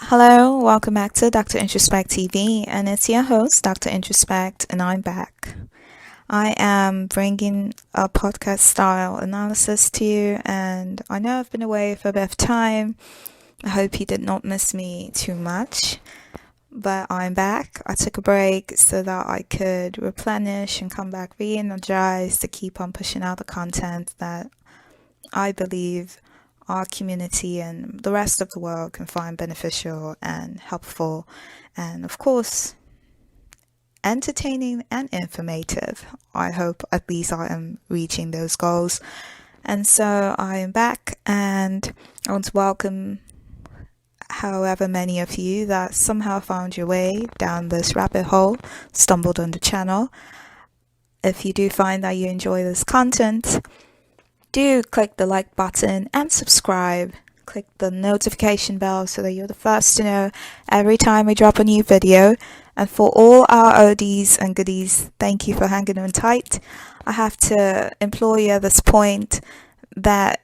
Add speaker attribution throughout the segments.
Speaker 1: Hello, welcome back to Dr. Introspect TV, and it's your host, Dr. Introspect, and I'm back. I am bringing a podcast style analysis to you, and I know I've been away for a bit of time. I hope you did not miss me too much, but I'm back. I took a break so that I could replenish and come back re-energized to keep on pushing out the content that I believe our community and the rest of the world can find beneficial and helpful, and of course, entertaining and informative. I hope at least I am reaching those goals. And so I am back, and I want to welcome however many of you that somehow found your way down this rabbit hole, stumbled on the channel. If you do find that you enjoy this content, do click the like button and subscribe. Click the notification bell so that you're the first to know every time we drop a new video. And for all our ODs and goodies, thank you for hanging on tight. I have to implore you at this point that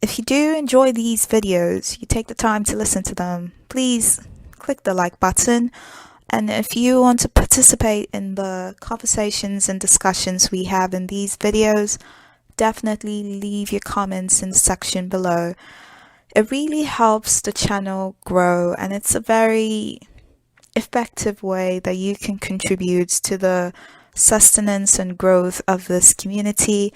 Speaker 1: if you do enjoy these videos, you take the time to listen to them, please click the like button. And if you want to participate in the conversations and discussions we have in these videos, definitely leave your comments in the section below. It really helps the channel grow, and it's a very effective way that you can contribute to the sustenance and growth of this community.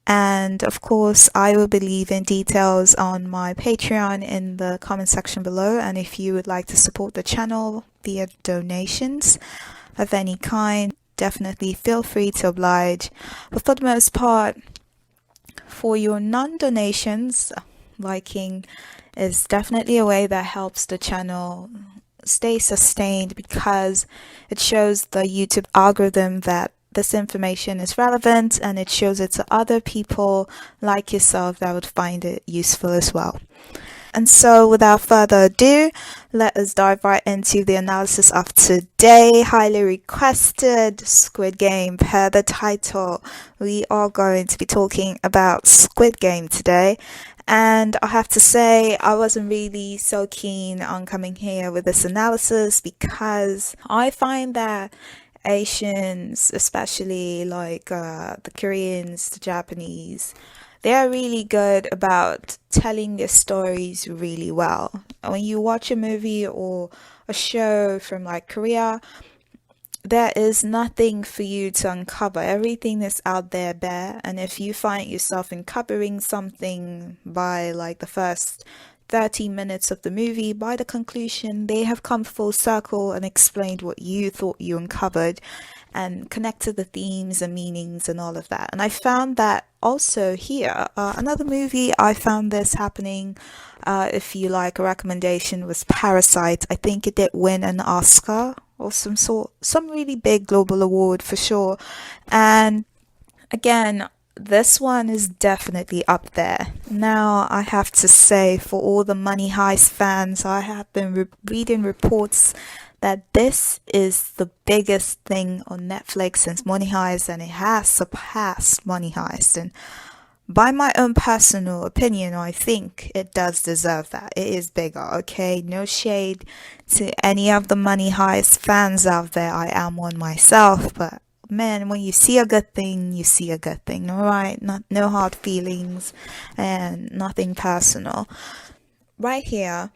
Speaker 1: And of course, I will be leaving details on my Patreon in the comment section below, and if you would like to support the channel via donations of any kind, definitely feel free to oblige. But for the most part, for your non-donations, liking is definitely a way that helps the channel stay sustained, because it shows the YouTube algorithm that this information is relevant, and it shows it to other people like yourself that would find it useful as well. And so without further ado, let us dive right into the analysis of today. Highly requested Squid Game per the title. We are going to be talking about Squid Game today. And I have to say, I wasn't really so keen on coming here with this analysis, because I find that Asians, especially like the Koreans, the Japanese, they are really good about telling their stories really well. When you watch a movie or a show from like Korea, there is nothing for you to uncover. Everything is out there bare. And if you find yourself uncovering something by like the first 30 minutes of the movie, by the conclusion, they have come full circle and explained what you thought you uncovered and connected the themes and meanings and all of that. And I found that also here. Another movie I found this happening, if you like a recommendation, was Parasite. I think it did win an Oscar or some really big global award for sure. And again, this one is definitely up there. Now, I have to say, for all the Money Heist fans, I have been reading reports that this is the biggest thing on Netflix since Money Heist, and it has surpassed Money Heist. And by my own personal opinion, I think it does deserve that. It is bigger, okay? No shade to any of the Money Heist fans out there. I am one myself, but man, when you see a good thing, you see a good thing, all right? No hard feelings and nothing personal. Right here,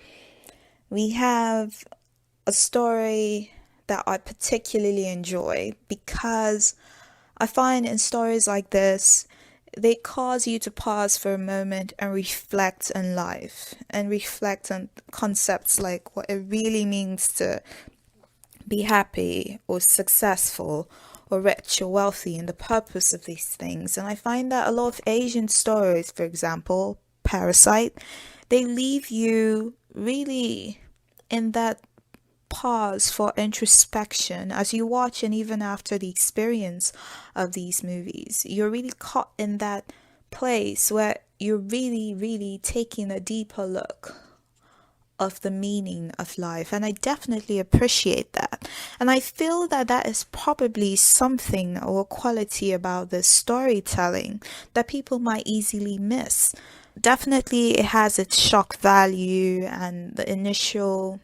Speaker 1: we have a story that I particularly enjoy, because I find in stories like this, they cause you to pause for a moment and reflect on life and reflect on concepts like what it really means to be happy or successful or rich or wealthy, and the purpose of these things. And I find that a lot of Asian stories, for example, Parasite, they leave you really in that pause for introspection as you watch, and even after the experience of these movies, you're really caught in that place where you're really taking a deeper look of the meaning of life. And I definitely appreciate that, and I feel that that is probably something or a quality about this storytelling that people might easily miss. definitely it has its shock value and the initial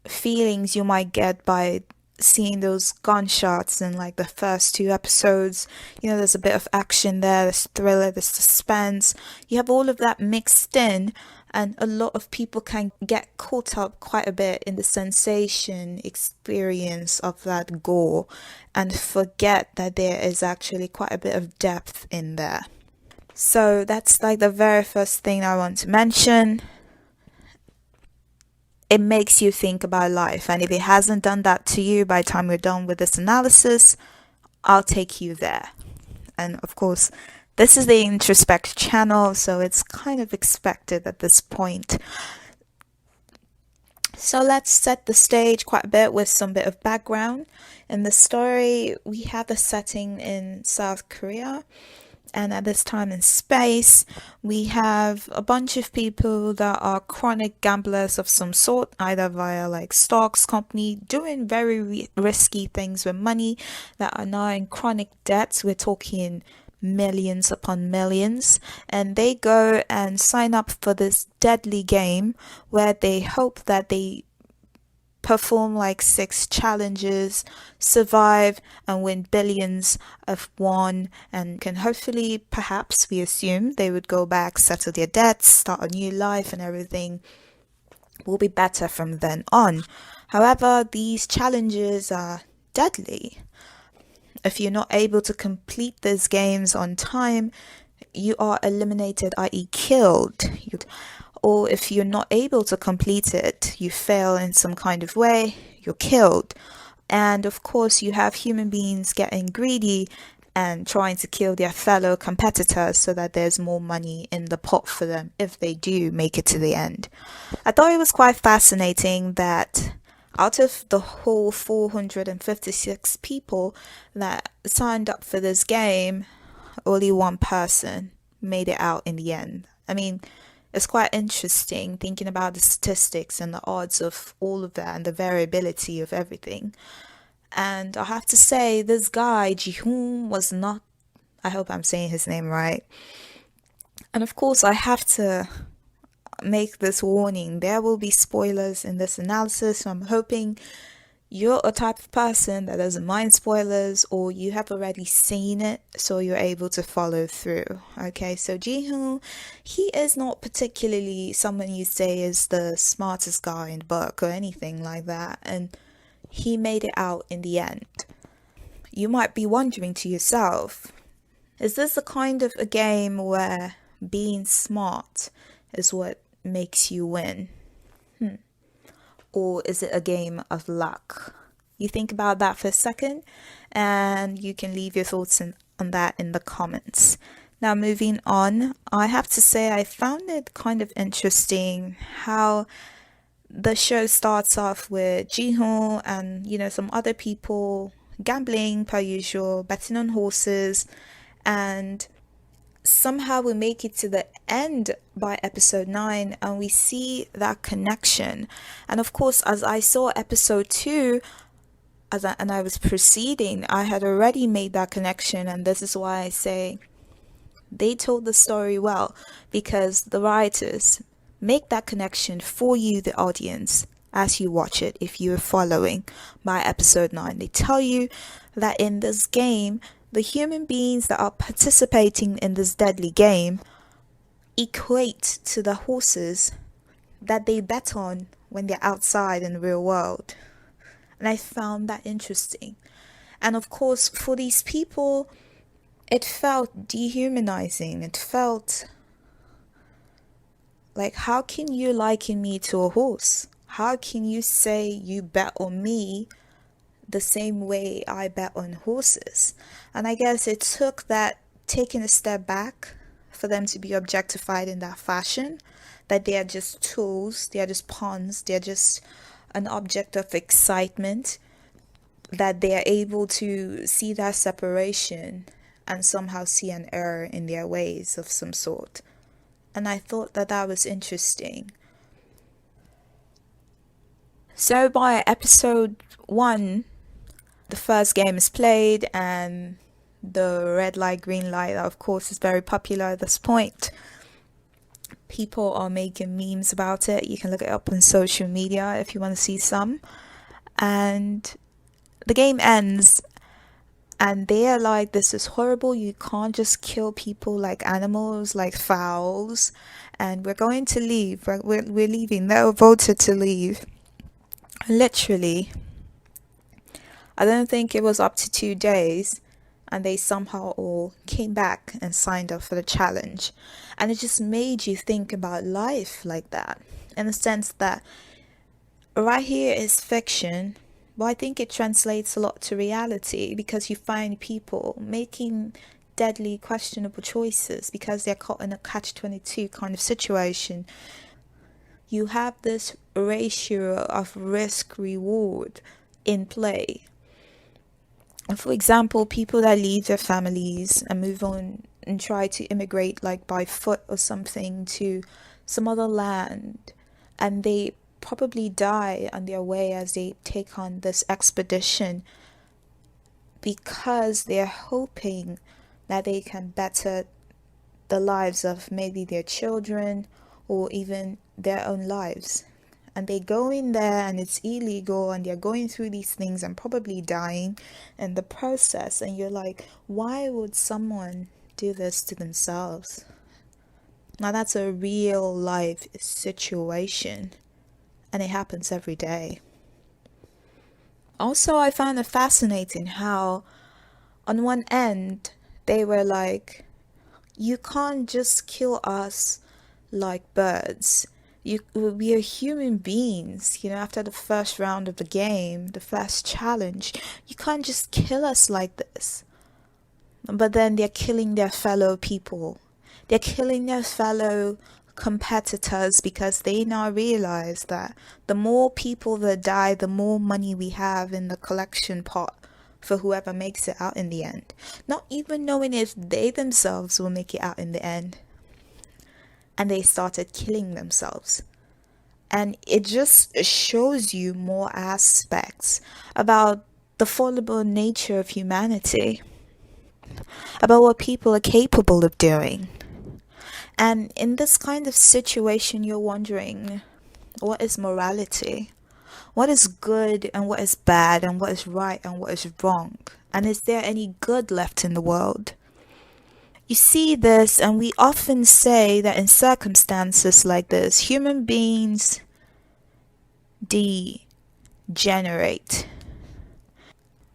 Speaker 1: feelings you might get by seeing those gunshots in like the first two episodes. There's a bit of action there, there's thriller, there's suspense. You have all of that mixed in, and a lot of people can get caught up quite a bit in the sensation experience of that gore and forget that there is actually quite a bit of depth in there. So that's like the very first thing I want to mention. It makes you think about life, and if it hasn't done that to you by the time we're done with this analysis, I'll take you there. And of course, this is the introspect channel, so it's kind of expected at this point. So let's set the stage quite a bit with some bit of background. In the story, we have the setting in South Korea, and at this time in space, we have a bunch of people that are chronic gamblers of some sort, either via like stocks company, doing very risky things with money, that are now in chronic debts. We're talking millions upon millions, and they go and sign up for this deadly game where they hope that they perform like 6 challenges, survive, and win billions of won, and can hopefully, perhaps we assume, they would go back, settle their debts, start a new life, and everything will be better from then on. However, these challenges are deadly. If you're not able to complete these games on time, you are eliminated, i.e. killed. Or if you're not able to complete it, you fail in some kind of way, you're killed. And of course, you have human beings getting greedy and trying to kill their fellow competitors so that there's more money in the pot for them if they do make it to the end. I thought it was quite fascinating that out of the whole 456 people that signed up for this game, only one person made it out in the end. I mean, it's quite interesting thinking about the statistics and the odds of all of that and the variability of everything. And I have to say, this guy, Ji-hoon, was not, I hope I'm saying his name right. And of course, I have to make this warning. There will be spoilers in this analysis, so I'm hoping you're a type of person that doesn't mind spoilers, or you have already seen it so you're able to follow through. Okay, so Ji-hoon, he is not particularly someone you say is the smartest guy in the book or anything like that, and he made it out in the end. You might be wondering to yourself, is this the kind of a game where being smart is what makes you win? Or is it a game of luck? You think about that for a second, and you can leave your thoughts on that in the comments. Now, moving on, I have to say I found it kind of interesting how the show starts off with Ji-hoon and, some other people gambling per usual, betting on horses, and somehow we make it to the end by episode 9 and we see that connection. And of course, as I saw episode 2 and I was proceeding, I had already made that connection, and this is why I say they told the story well, because the writers make that connection for you, the audience, as you watch it. If you're following by episode 9, they tell you that in this game, the human beings that are participating in this deadly game equate to the horses that they bet on when they're outside in the real world. And I found that interesting. And of course, for these people, it felt dehumanizing. It felt like, how can you liken me to a horse? How can you say you bet on me the same way I bet on horses? And I guess it took that taking a step back for them to be objectified in that fashion, that they are just tools, they are just pawns, they are just an object of excitement, that they are able to see that separation and somehow see an error in their ways of some sort. And I thought that that was interesting. So by episode 1, the first game is played, and the red light, green light, of course, is very popular at this point. People are making memes about it. You can look it up on social media if you want to see some. And the game ends, and they are like, this is horrible. You can't just kill people like animals, like fowls. And we're going to leave. We're leaving. They voted to leave. Literally, I don't think it was up to 2 days, and they somehow all came back and signed up for the challenge. And it just made you think about life like that, in the sense that right here is fiction, but I think it translates a lot to reality, because you find people making deadly, questionable choices because they're caught in a catch-22 kind of situation. You have this ratio of risk reward in play. For example, people that leave their families and move on and try to immigrate like by foot or something to some other land, and they probably die on their way as they take on this expedition, because they're hoping that they can better the lives of maybe their children or even their own lives. And they go in there and it's illegal, and they're going through these things and probably dying in the process. And you're like, why would someone do this to themselves? Now that's a real life situation, and it happens every day. Also, I found it fascinating how on one end they were like, you can't just kill us like birds. We are human beings, after the first round of the game, the first challenge. You can't just kill us like this. But then they're killing their fellow people. They're killing their fellow competitors, because they now realize that the more people that die, the more money we have in the collection pot for whoever makes it out in the end. Not even knowing if they themselves will make it out in the end. And they started killing themselves. And it just shows you more aspects about the fallible nature of humanity, about what people are capable of doing. And in this kind of situation, you're wondering, what is morality? What is good and what is bad, and what is right and what is wrong? And is there any good left in the world? You see this, and we often say that in circumstances like this, human beings degenerate.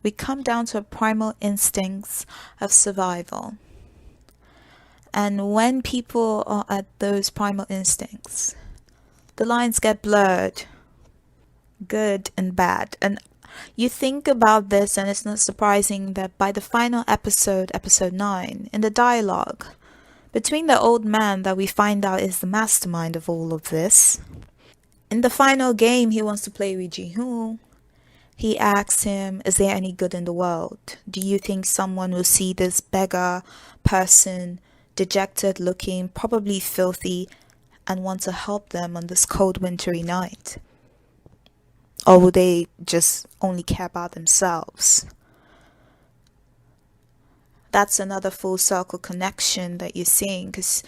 Speaker 1: We come down to primal instincts of survival. And when people are at those primal instincts, the lines get blurred, good and bad. And you think about this, and it's not surprising that by the final episode, episode 9, in the dialogue between the old man that we find out is the mastermind of all of this, in the final game he wants to play with Ji-hoon, he asks him, is there any good in the world? Do you think someone will see this beggar person, dejected looking, probably filthy, and want to help them on this cold wintry night? Or will they just only care about themselves? That's another full circle connection that you're seeing, because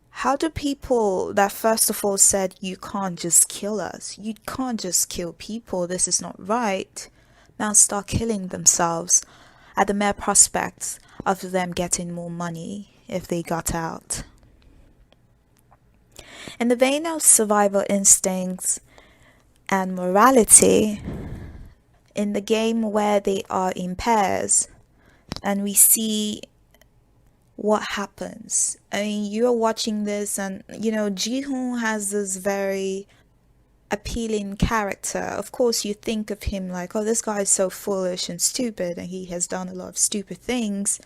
Speaker 1: how do people that first of all said, you can't just kill us, you can't just kill people, this is not right, now start killing themselves at the mere prospect of them getting more money if they got out? In the vein of survival instincts and morality, in the game where they are in pairs and we see what happens. I mean, you're watching this and, Ji-hoon has this very appealing character. Of course, you think of him like, oh, this guy is so foolish and stupid and he has done a lot of stupid things.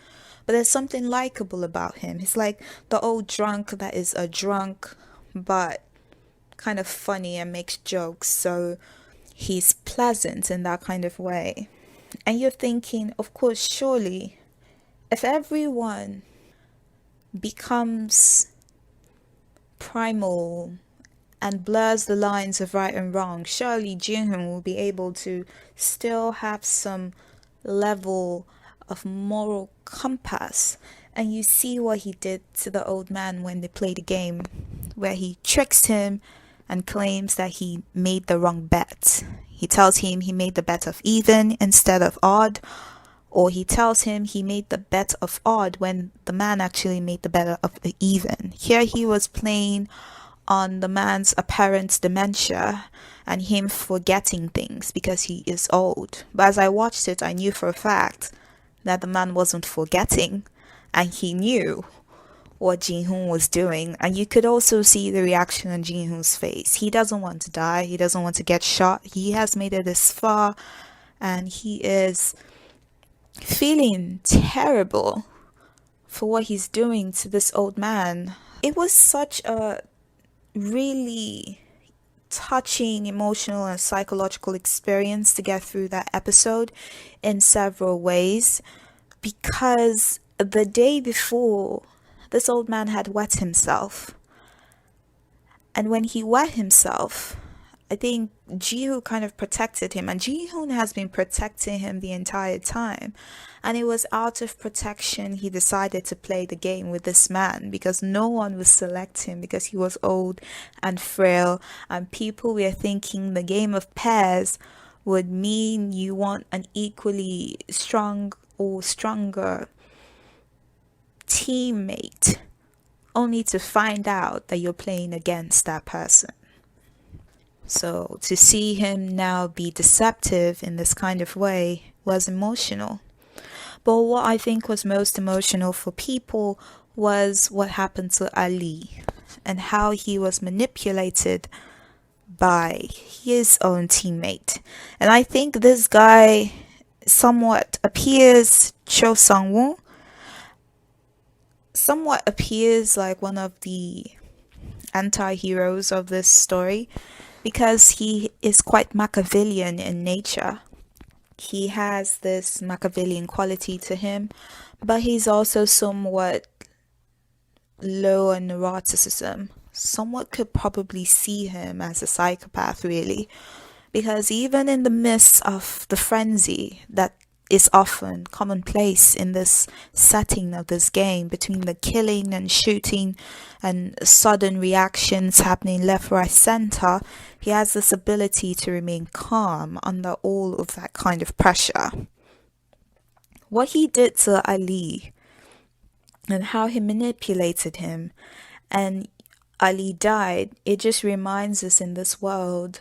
Speaker 1: But there's something likable about him. He's like the old drunk that is a drunk, but kind of funny and makes jokes. So he's pleasant in that kind of way. And you're thinking, of course, surely, if everyone becomes primal and blurs the lines of right and wrong, surely Ji-hoon will be able to still have some level of moral compass And you see what he did to the old man when they played a game where he tricks him and claims that he made the wrong bet. He tells him he made the bet of even instead of odd, or he tells him he made the bet of odd when the man actually made the bet of even. Here he was playing on the man's apparent dementia and him forgetting things because he is old. But as I watched it, I knew for a fact that the man wasn't forgetting, and he knew what Ji-hoon was doing. And you could also see the reaction on Ji-hoon's face. He doesn't want to die. He doesn't want to get shot. He has made it this far, and he is feeling terrible for what he's doing to this old man. It was such a really touching emotional and psychological experience to get through that episode in several ways, because the day before, this old man had wet himself. And when he wet himself, I think Ji-hoon kind of protected him, and Ji-hoon has been protecting him the entire time. And it was out of protection he decided to play the game with this man, because no one would select him because he was old and frail, and people were thinking the game of pairs would mean you want an equally strong or stronger teammate, only to find out that you're playing against that person. So to see him now be deceptive in this kind of way was emotional. But what I think was most emotional for people was what happened to Ali and how he was manipulated by his own teammate. And I think this guy somewhat appears, Cho Sang-woo, somewhat appears like one of the anti-heroes of this story, because he is quite Machiavellian in nature. He has this Machiavellian quality to him, but he's also somewhat low on neuroticism. Someone could probably see him as a psychopath, really, because even in the midst of the frenzy that is often commonplace in this setting of this game, between the killing and shooting and sudden reactions happening left, right, center, he has this ability to remain calm under all of that kind of pressure. What he did to Ali and how he manipulated him and Ali died, it just reminds us in this world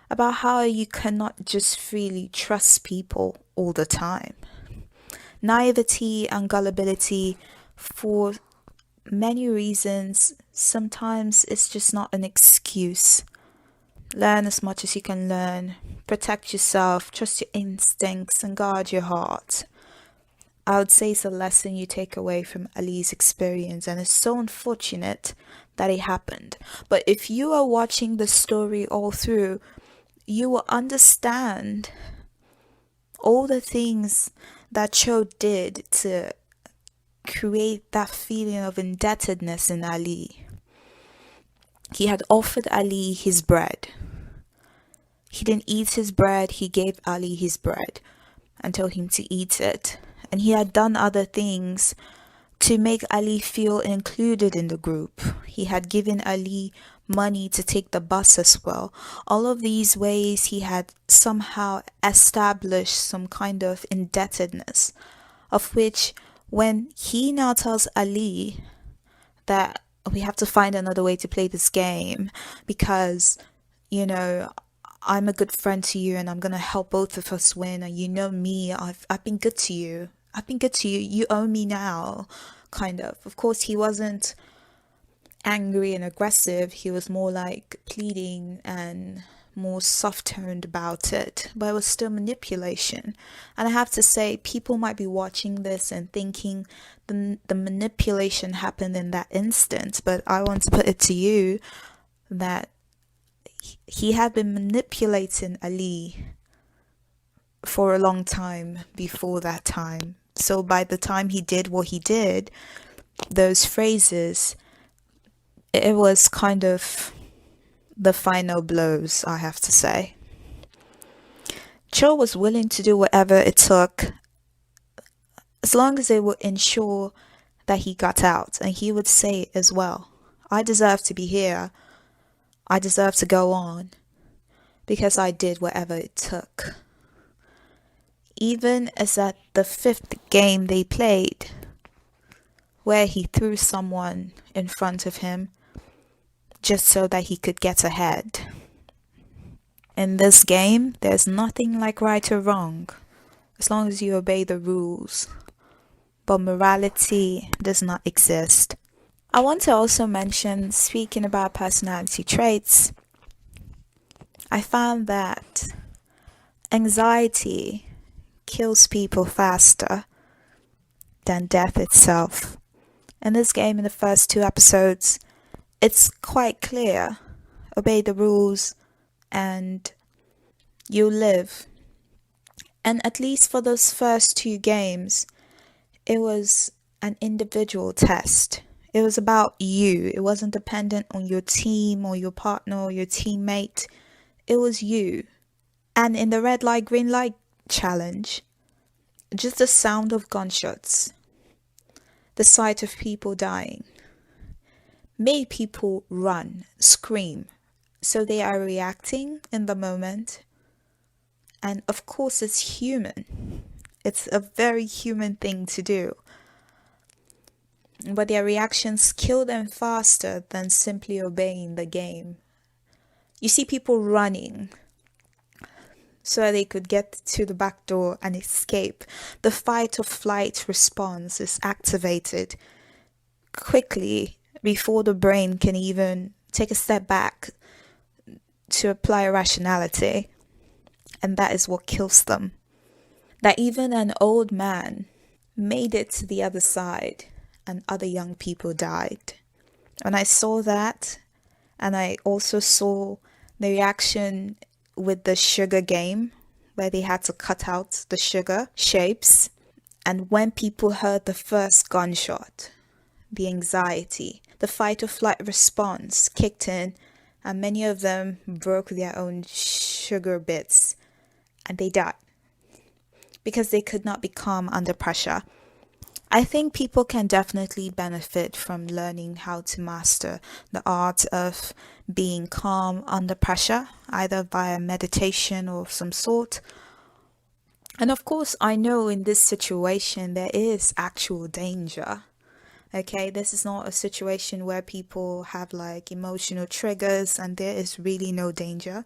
Speaker 1: about how you cannot just freely trust people all the time. Naivety and gullibility, for many reasons, sometimes it's just not an excuse. Learn as much as you can learn, protect yourself, trust your instincts, and guard your heart. I would say it's a lesson you take away from Ali's experience, and it's so unfortunate that it happened. But if you are watching the story all through, you will understand all the things that Cho did to create that feeling of indebtedness in Ali. He had offered Ali his bread. He didn't eat his bread, he gave Ali his bread and told him to eat it. And he had done other things to make Ali feel included in the group. He had given Ali money to take the bus as well. All of these ways he had somehow established some kind of indebtedness, of which when he now tells Ali that we have to find another way to play this game because, you know, I'm a good friend to you and I'm going to help both of us win, and you know me, I've been good to you. I've been good to you. You owe me now, kind of. Of course, he wasn't angry and aggressive. He was more like pleading and more soft-toned about it, but it was still manipulation. And I have to say, people might be watching this and thinking the manipulation happened in that instant, but I want to put it to you that he had been manipulating Ali for a long time before that time. So by the time he did what he did, those phrases, it was kind of the final blows, I have to say. Cho was willing to do whatever it took as long as it would ensure that he got out, and he would say it as well. I deserve to be here. I deserve to go on because I did whatever it took. Even as at the fifth game they played, where he threw someone in front of him just so that he could get ahead. In this game, there's nothing like right or wrong, as long as you obey the rules. But morality does not exist. I want to also mention, speaking about personality traits, I found that anxiety kills people faster than death itself. In this game, in the first 2 episodes, it's quite clear. Obey the rules and you live. And at least for those first 2 games, it was an individual test. It was about you. It wasn't dependent on your team or your partner or your teammate. It was you. And in the red light, green light challenge, just the sound of gunshots, the sight of people dying, made people run, scream. So they are reacting in the moment. And of course, it's human. It's a very human thing to do. But their reactions kill them faster than simply obeying the game. You see people running so they could get to the back door and escape. The fight or flight response is activated quickly before the brain can even take a step back to apply rationality. And that is what kills them. That even an old man made it to the other side and other young people died. When I saw that, and I also saw the reaction with the sugar game, where they had to cut out the sugar shapes, and when people heard the first gunshot, the anxiety, the fight or flight response kicked in, and many of them broke their own sugar bits, and they died because they could not be calm under pressure. I think people can definitely benefit from learning how to master the art of being calm under pressure, either via meditation or some sort. And of course, I know in this situation there is actual danger. Okay, this is not a situation where people have like emotional triggers and there is really no danger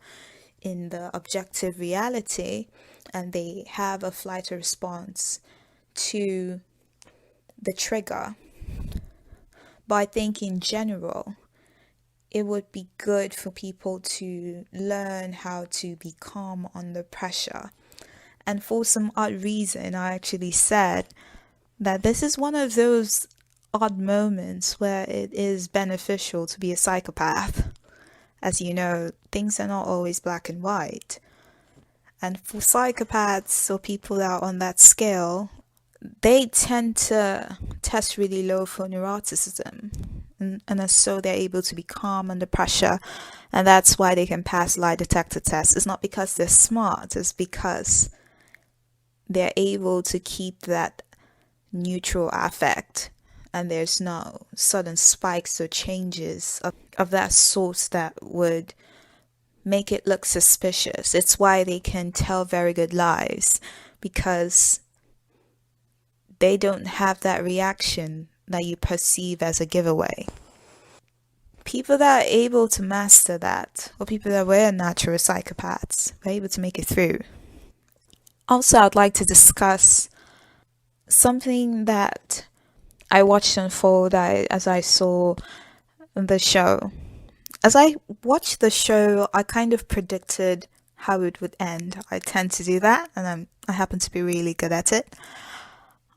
Speaker 1: in the objective reality, and they have a flight response to the trigger. But I think in general, it would be good for people to learn how to be calm under pressure. And for some odd reason, I actually said that this is one of those odd moments where it is beneficial to be a psychopath. As you know, things are not always black and white. And for psychopaths or people that are on that scale, they tend to test really low for neuroticism. And so they're able to be calm under pressure. And that's why they can pass lie detector tests. It's not because they're smart. It's because they're able to keep that neutral affect. And there's no sudden spikes or changes of that sort that would make it look suspicious. It's why they can tell very good lies, because they don't have that reaction that you perceive as a giveaway. People that are able to master that, or people that were natural psychopaths, were able to make it through. Also, I'd like to discuss something that I watched unfold as I saw the show. As I watched the show, I kind of predicted how it would end. I tend to do that, and I happen to be really good at it.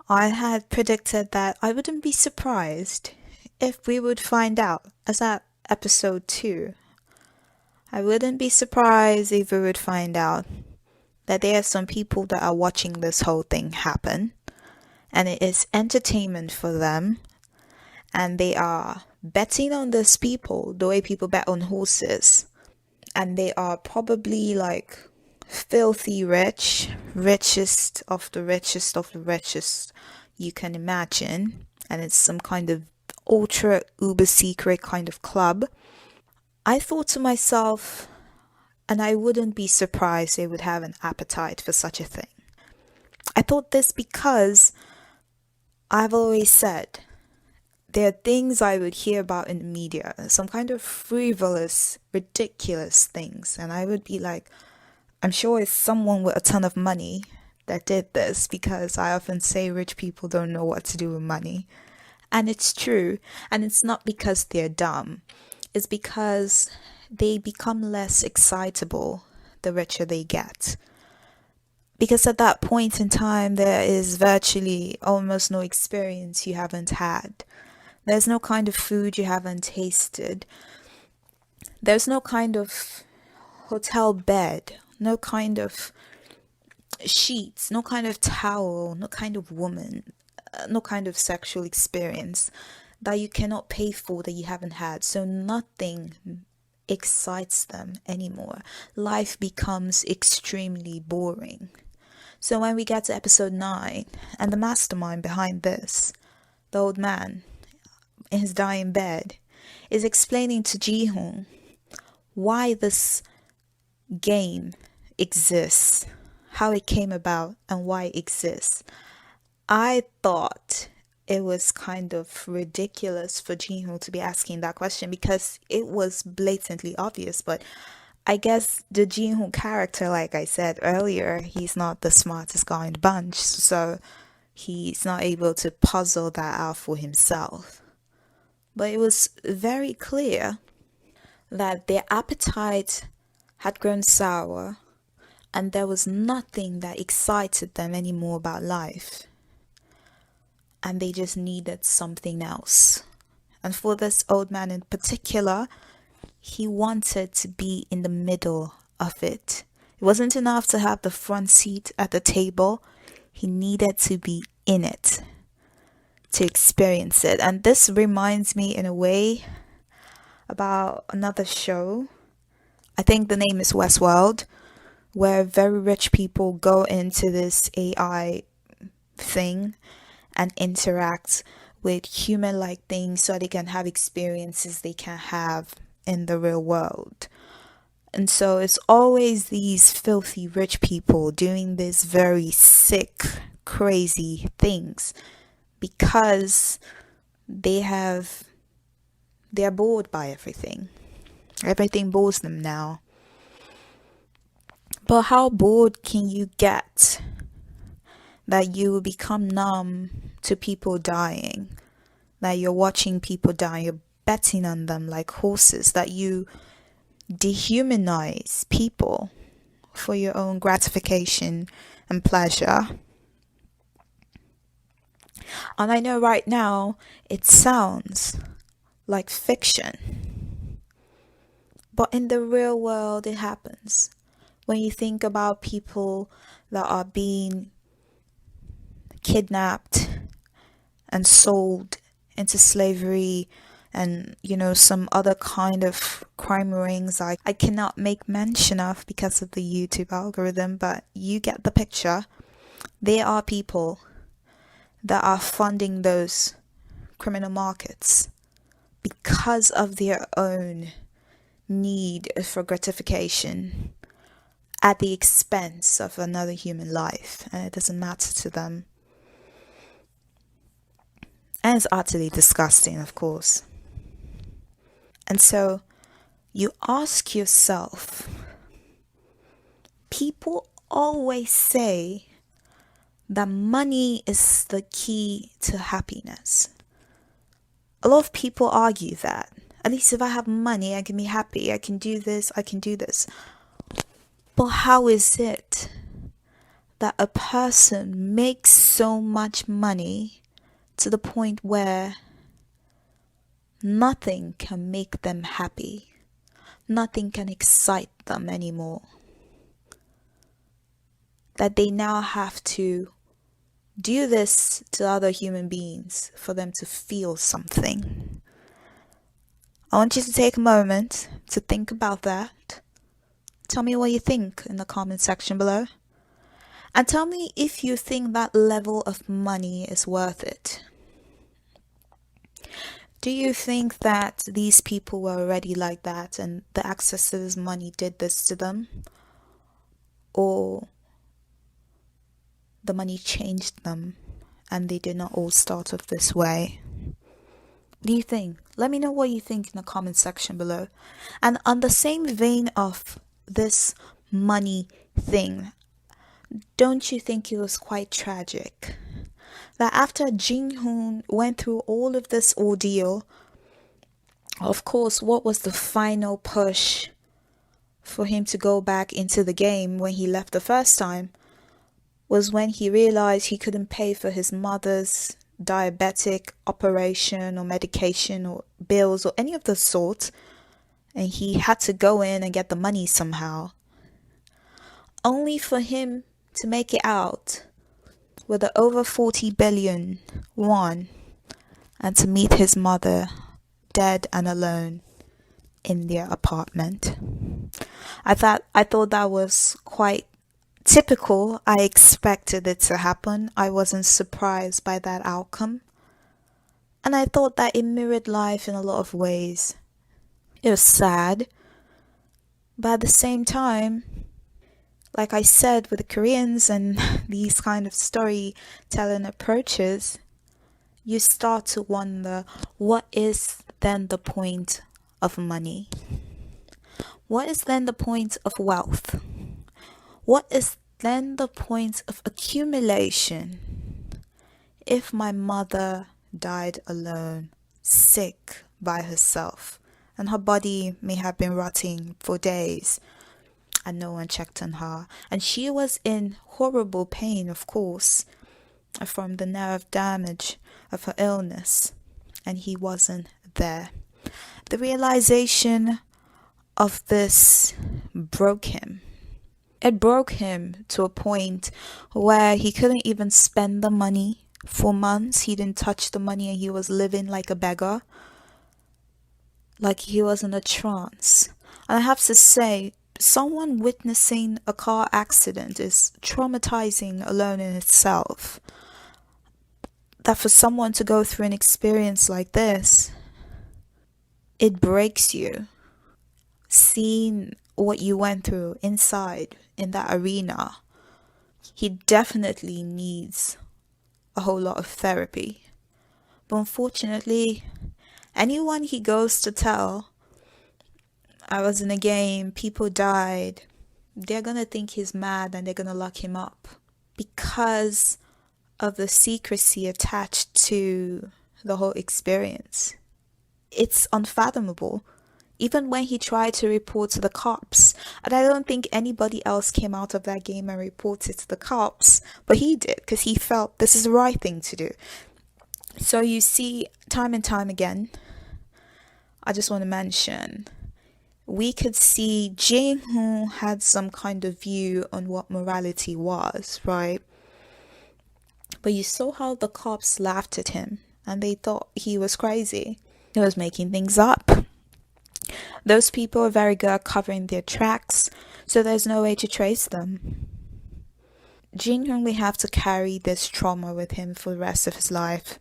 Speaker 1: I had predicted that I wouldn't be surprised if we would find out, as at episode 2. I wouldn't be surprised if we would find out that there are some people that are watching this whole thing happen, and it is entertainment for them, and they are betting on these people the way people bet on horses, and they are probably like filthy rich, richest of the richest you can imagine, and it's some kind of ultra uber secret kind of club. I thought to myself, and I wouldn't be surprised they would have an appetite for such a thing. I thought this because I've always said there are things I would hear about in the media, some kind of frivolous, ridiculous things, and I would be like, I'm sure it's someone with a ton of money that did this, because I often say rich people don't know what to do with money. And it's true, and it's not because they're dumb. It's because they become less excitable the richer they get. Because at that point in time, there is virtually almost no experience you haven't had. There's no kind of food you haven't tasted. There's no kind of hotel bed, no kind of sheets, no kind of towel, no kind of woman, no kind of sexual experience that you cannot pay for, that you haven't had. So nothing excites them anymore. Life becomes extremely boring. So when we get to episode 9, and the mastermind behind this, the old man in his dying bed, is explaining to Ji-hoon why this game exists, how it came about, and why it exists. I thought it was kind of ridiculous for Ji-hoon to be asking that question, because it was blatantly obvious. But I guess the Ji-hoon character, like I said earlier, he's not the smartest guy in the bunch, so he's not able to puzzle that out for himself. But it was very clear that their appetite had grown sour, and there was nothing that excited them anymore about life. And they just needed something else. And for this old man in particular, he wanted to be in the middle of it. It wasn't enough to have the front seat at the table. He needed to be in it, to experience it. And this reminds me in a way about another show. I think the name is Westworld, where very rich people go into this AI thing and interact with human-like things so they can have experiences they can have in the real world. And so it's always these filthy rich people doing these very sick, crazy things because they're bored by everything. Everything bores them now. But how bored can you get that you will become numb to people dying? That you're watching people die, you're betting on them like horses, that you dehumanize people for your own gratification and pleasure. And I know right now it sounds like fiction, but in the real world it happens. When you think about people that are being kidnapped and sold into slavery, and some other kind of crime rings I cannot make mention of because of the YouTube algorithm, but you get the picture. There are people that are funding those criminal markets because of their own need for gratification at the expense of another human life, and it doesn't matter to them. And it's utterly disgusting, of course. And so you ask yourself, people always say that money is the key to happiness. A lot of people argue that. At least if I have money, I can be happy. I can do this, I can do this. But how is it that a person makes so much money to the point where nothing can make them happy? Nothing can excite them anymore. That they now have to do this to other human beings for them to feel something. I want you to take a moment to think about that. Tell me what you think in the comment section below. And tell me if you think that level of money is worth it. Do you think that these people were already like that and the access to this money did this to them? Or the money changed them and they did not all start off this way? What do you think? Let me know what you think in the comment section below. And on the same vein of this money thing, don't you think it was quite tragic that after Jin Hoon went through all of this ordeal, of course, what was the final push for him to go back into the game when he left the first time was when he realized he couldn't pay for his mother's diabetic operation or medication or bills or any of the sort, and he had to go in and get the money somehow, only for him to make it out with the over 40 billion won and to meet his mother dead and alone in their apartment. I thought that was quite typical. I expected it to happen. I wasn't surprised by that outcome. And I thought that it mirrored life in a lot of ways. It was sad, but at the same time, like I said, with the Koreans and these kind of storytelling approaches, you start to wonder, what is then the point of money? What is then the point of wealth? What is then the point of accumulation? If my mother died alone, sick by herself, and her body may have been rotting for days, and no one checked on her, and she was in horrible pain, of course, from the nerve damage of her illness, and he wasn't there. The realization of this broke him. It broke him to a point where he couldn't even spend the money for months. He didn't touch the money and he was living like a beggar, like he was in a trance. And I have to say, someone witnessing a car accident is traumatizing alone in itself. That for someone to go through an experience like this, it breaks you. Seeing what you went through inside in that arena, he definitely needs a whole lot of therapy. But unfortunately, anyone he goes to tell, I was in a game, people died, they're gonna think he's mad and they're gonna lock him up because of the secrecy attached to the whole experience. It's unfathomable. Even when he tried to report to the cops, and I don't think anybody else came out of that game and reported to the cops, but he did because he felt this is the right thing to do. So you see, time and time again, I just want to mention, we could see Jae-hoon had some kind of view on what morality was, right? But you saw how the cops laughed at him and they thought he was crazy. He was making things up. Those people are very good at covering their tracks, so there's no way to trace them. Jin-hyun will have to carry this trauma with him for the rest of his life,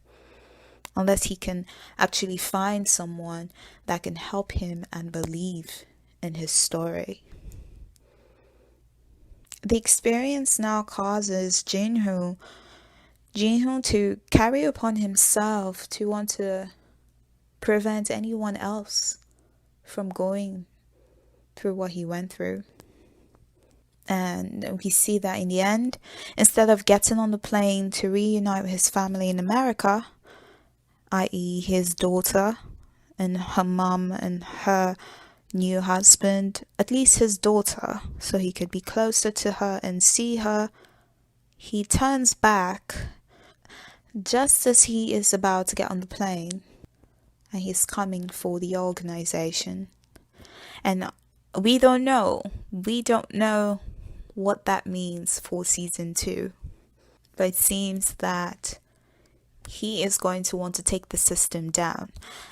Speaker 1: unless he can actually find someone that can help him and believe in his story. The experience now causes Jin-hyun to carry upon himself to want to prevent anyone else from going through what he went through. And we see that in the end, instead of getting on the plane to reunite with his family in America, i.e. his daughter and her mum and her new husband, at least his daughter, so he could be closer to her and see her, he turns back just as he is about to get on the plane. And he's coming for the organization. And we don't know what that means for season 2. But it seems that he is going to want to take the system down.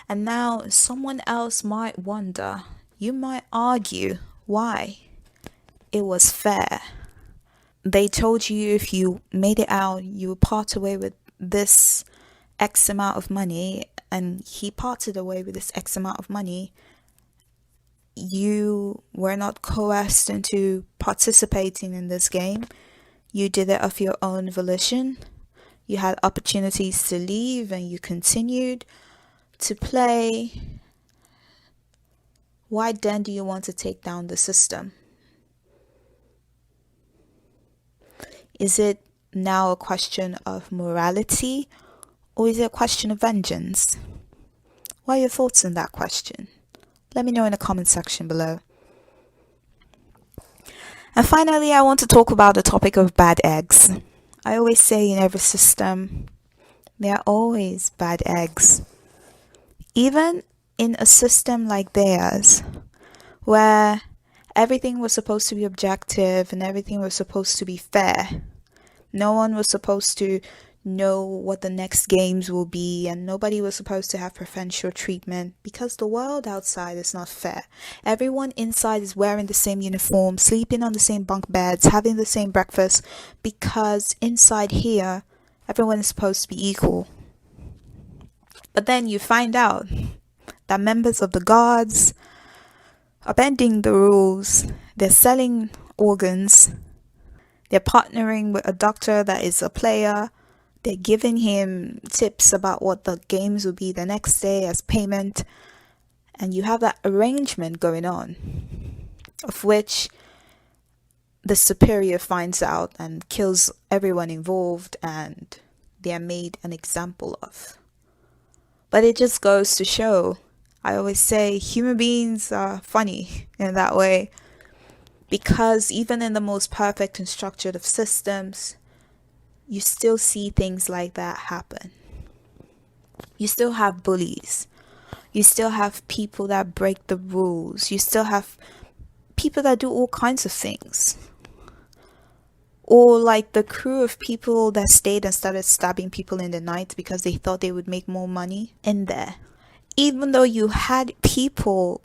Speaker 1: And now someone else might wonder, you might argue why it was fair. They told you if you made it out, you would part away with this X amount of money. and he parted away with this X amount of money, you were not coerced into participating in this game. You did it of your own volition. You had opportunities to leave and you continued to play. Why then do you want to take down the system? Is it now a question of morality, or is it a question of vengeance? What are your thoughts on that question? Let me know in the comment section below. And finally, I want to talk about the topic of bad eggs. I always say in every system, there are always bad eggs. Even in a system like theirs, where everything was supposed to be objective and everything was supposed to be fair. No one was supposed to know what the next games will be, and nobody was supposed to have preferential treatment, because the world outside is not fair. Everyone inside is wearing the same uniform, sleeping on the same bunk beds, having the same breakfast, because inside here, everyone is supposed to be equal. But then you find out that members of the guards are bending the rules. They're selling organs. They're partnering with a doctor that is a player. They're giving him tips about what the games will be the next day as payment. And you have that arrangement going on, of which the superior finds out and kills everyone involved, and they are made an example of. But it just goes to show, I always say, human beings are funny in that way, because even in the most perfect and structured of systems, you still see things like that happen. You still have bullies. You still have people that break the rules. You still have people that do all kinds of things. Or like the crew of people that stayed and started stabbing people in the night because they thought they would make more money in there. Even though you had people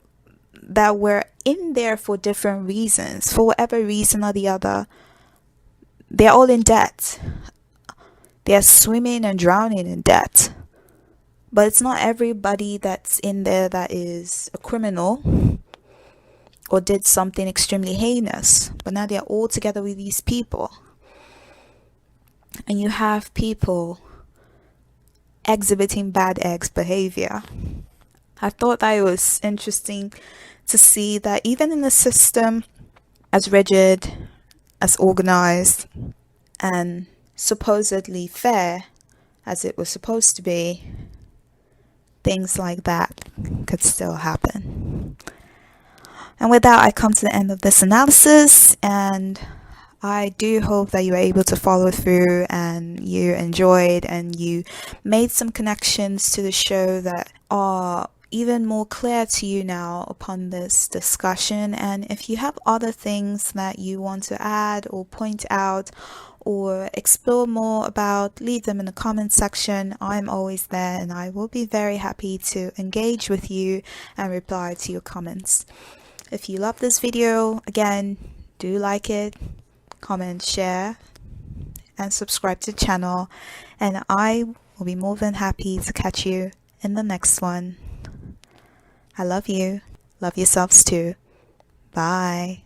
Speaker 1: that were in there for different reasons, for whatever reason or the other, they're all in debt. They're swimming and drowning in debt. But it's not everybody that's in there that is a criminal or did something extremely heinous. But now they're all together with these people. And you have people exhibiting bad eggs behavior. I thought that it was interesting to see that even in a system as rigid, as organized, and supposedly fair as it was supposed to be, things like that could still happen. And with that, I come to the end of this analysis, and I do hope that you were able to follow through and you enjoyed and you made some connections to the show that are even more clear to you now upon this discussion. And if you have other things that you want to add or point out or explore more about, leave them in the comment section. I'm always there and I will be very happy to engage with you and reply to your comments. If you love this video, again, do like it, comment, share, and subscribe to the channel, and I will be more than happy to catch you in the next one. I love you. Love yourselves too. Bye.